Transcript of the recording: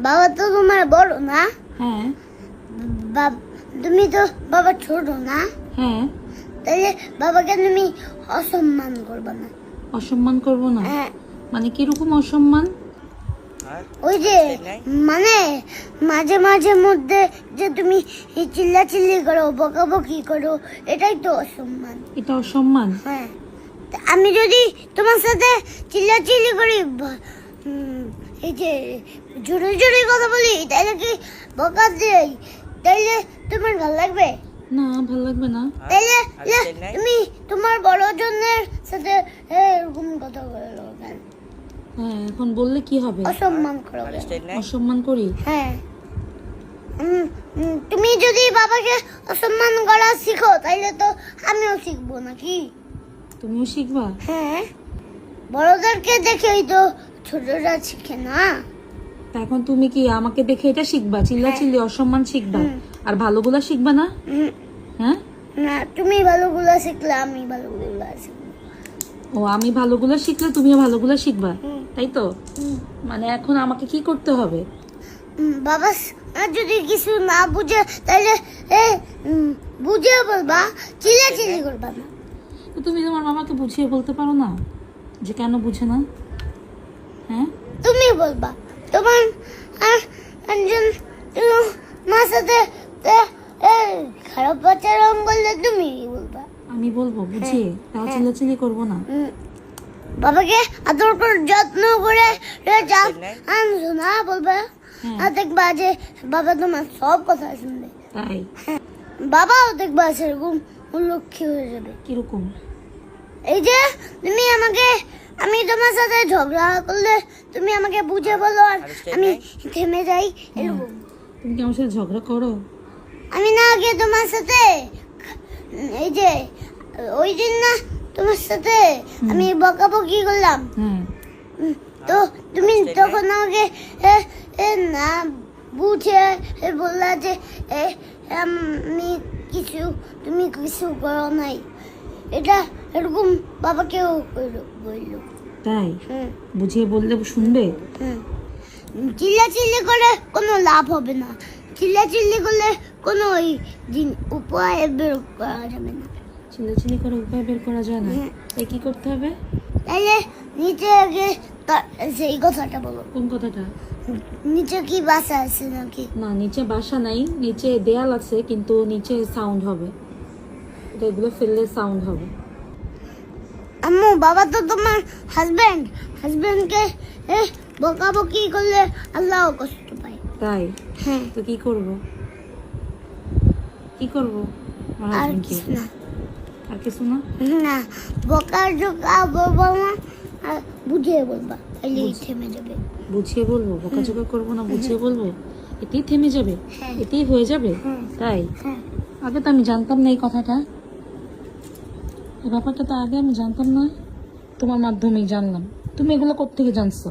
বাবা তো তোমার বড় না? হ্যাঁ। তুমি তো বাবা ছোট না? হ্যাঁ। তাহলে বাবাকে তুমি অসম্মান করবে না? অসম্মান করব না? হ্যাঁ। মানে কিরকম অসম্মান? ওই যে মানে মাঝে মাঝে মধ্যে যে তুমি চিল্লাচিল্লি করো, বকাবকি করো, এটাই তো অসম্মান। এটা অসম্মান? হ্যাঁ। তা আমি যদি তোমার সাথে চিল্লাচিল্লি করি, এই যে জোরে জোরে কথা বলি, তাইলে কি বকা দেই, তাইলে তোমার ভালো লাগবে? না, ভালো লাগবে না। তাইলে তুমি তোমার বড় জনের সাথে এরকম কথা বলো কেন? হ্যাঁ, এখন বললে কি হবে? অসম্মান করো। অসম্মান করি? হ্যাঁ। তুমি যদি বাবাকে অসম্মান করা শিখো, তাইলে তো আমিও শিখবো নাকি? তুমিও শিখবা? হ্যাঁ, বড়দেরকে দেখেই তো ছোটরা শিখে না। তা এখন তুমি কি আমাকে দেখে এটা শিখবা? চিল্লাচিল্লি অসম্মান শিখবা? আর ভালোগুলা শিখবা না? হ্যাঁ না, তুমি ভালোগুলো শিখলে আমি ভালোগুলো শিখবো। ও, আমি ভালোগুলা শিখলে তুমিও ভালোগুলা শিখবা, তাই তো? মানে এখন আমাকে কি করতে হবে? বাবা যদি কিছু না বুঝে, তাহলে বুঝে বলবা, চিল্লাচিল্লি করবা না। তো তুমি তোমার বাবাকে বুঝিয়ে বলতে পারো না যে কেন বুঝে না? হ্যাঁ, তুমি বলবা। তোমার একজন মার সাথে খারাপ আচরণ করলে তুমি বলবা। আমি বলবো বুঝিয়ে, তাও চিল্লাচিল্লি করবো না। বাবাকে আদর করে যত্ন করে আনছো না বলবা, আর দেখবা যে বাবা তোমার সব কথা শুনবে। তাই? বাবাও দেখবা সেরকম লক্ষ্মী হয়ে যাবে। কিরকম? এই যে আমি তোমার সাথে ঝগড়া করলে তুমি আমাকে বুঝে বলো, আর আমি থেমে যাই, এরকম। তুমি কি আমার সাথে ঝগড়া করো? আমি না আগে তোমার সাথে এই যে ওই দিন না তোমার সাথে আমি বকাবকি করলাম, তো তুমি তখন আমাকে না বুঝে বললা যে আমি তুমি কিছু করো নাই। এটা এরকম বাবাকেও বললো। তাই? বুঝিয়ে বললে শুনবে? চিল্লাচিল্লি করে কোনো লাভ হবে না। চিল্লাচিল্লি করলে কোনো উপায় বের করা যাবে না। চিল্লাচিল্লি করে উপায় বের করা যায় না? তাই কি করতে হবে? তাইলে নিচে আগে সেই কথাটা বলো। কোন কথাটা? নিচে কি বাসা আছে নাকি? না, নিচে বাসা নাই, নিচে দেয়াল আছে, কিন্তু নিচে সাউন্ড হবে। এগুলো ফেললে সাউন্ড হবে। আম্মু, বাবা তো তোমার হাজবেন্ডকে বকাবকি করলে আল্লাহ কষ্ট পায়। তাই? হ্যাঁ। তো কি করব? আর কিছু না। আর কিছু না? না, বকা বলবো না, আর বুঝিয়ে বলবা, তাহলেই থেমে যাবে। বুঝিয়ে বলবো? বকাঝকা করবো না, বুঝিয়ে বলবো, এতেই থেমে যাবে? এতেই হয়ে যাবে? তাই? আগে তো আমি জানতাম না এই কথাটা, এই ব্যাপারটা তো আগে আমি জানতাম না, তোমার মাধ্যমেই জানলাম। তুমি এগুলো কোত্থেকে জানছো?